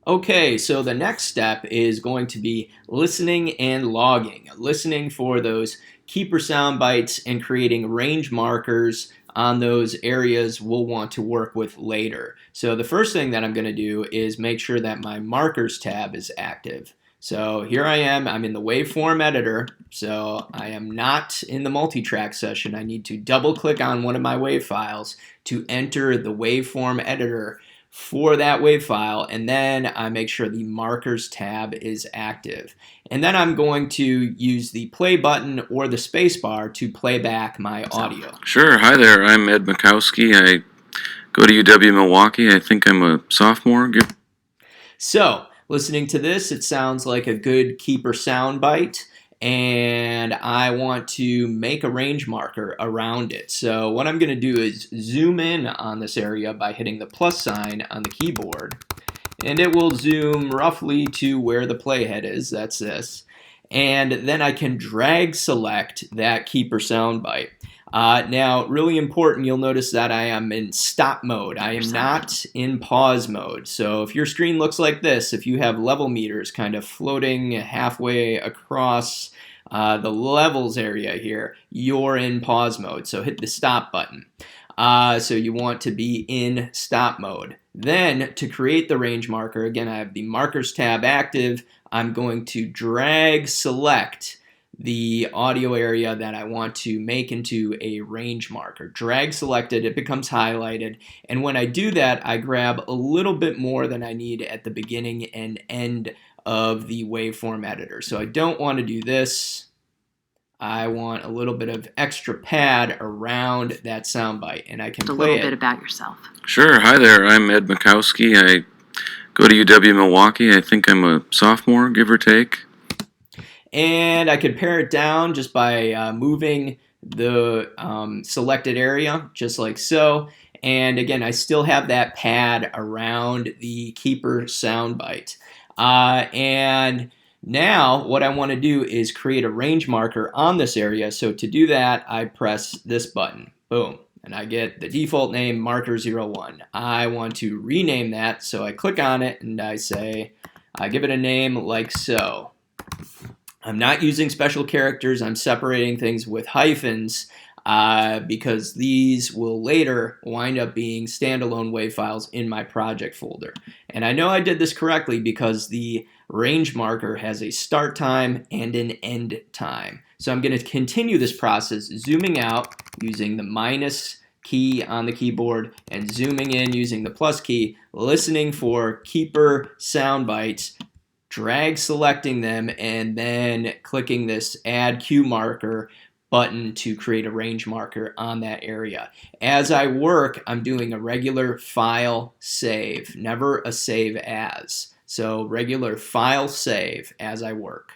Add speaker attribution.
Speaker 1: Okay, so the next step is going to be listening and logging. Listening for those keeper sound bites and creating range markers on those areas we'll want to work with later. So the first thing that I'm going to do is make sure that my markers tab is active. So here I am, I'm in the waveform editor, so I am not in the multi-track session. I need to double click on one of my WAV files to enter the waveform editor for that WAV file, and then I make sure the markers tab is active. And then I'm going to use the play button or the space bar to play back my audio.
Speaker 2: Sure. Hi there. I'm Ed Mikowski. I go to UW Milwaukee. I think I'm a sophomore.
Speaker 1: So, listening to this, it sounds like a good keeper sound bite, and I want to make a range marker around it. So what I'm going to do is zoom in on this area by hitting the plus sign on the keyboard, and it will zoom roughly to where the playhead is. That's this. And then I can drag select that keeper sound bite. Now, really important, you'll notice that I am in stop mode. I am not in pause mode. So if your screen looks like this, if you have level meters kind of floating halfway across the levels area here, you're in pause mode. So hit the stop button. So you want to be in stop mode. Then to create the range marker, again, I have the markers tab active. I'm going to drag select the audio area that I want to make into a range marker. Drag selected, it becomes highlighted, and when I do that, I grab a little bit more than I need at the beginning and end of the waveform editor. So I don't want to do this. I want a little bit of extra pad around that soundbite, and I can play it.
Speaker 3: A little bit about yourself.
Speaker 2: Sure. Hi there. I'm Ed Mikowski. I go to UW Milwaukee. I think I'm a sophomore, give or take.
Speaker 1: And I could pare it down just by moving the selected area, just like so. And again, I still have that pad around the keeper soundbite. And now what I want to do is create a range marker on this area. So to do that, I press this button. Boom. And I get the default name marker01. I want to rename that, so I click on it and I say, I give it a name like so. I'm not using special characters. I'm separating things with hyphens because these will later wind up being standalone WAV files in my project folder. And I know I did this correctly because the range marker has a start time and an end time. So I'm going to continue this process, zooming out using the minus key on the keyboard and zooming in using the plus key, listening for keeper sound bites, drag selecting them, and then clicking this add cue marker button to create a range marker on that area. As I work, I'm doing a regular file save, never a save as. So regular file save as I work.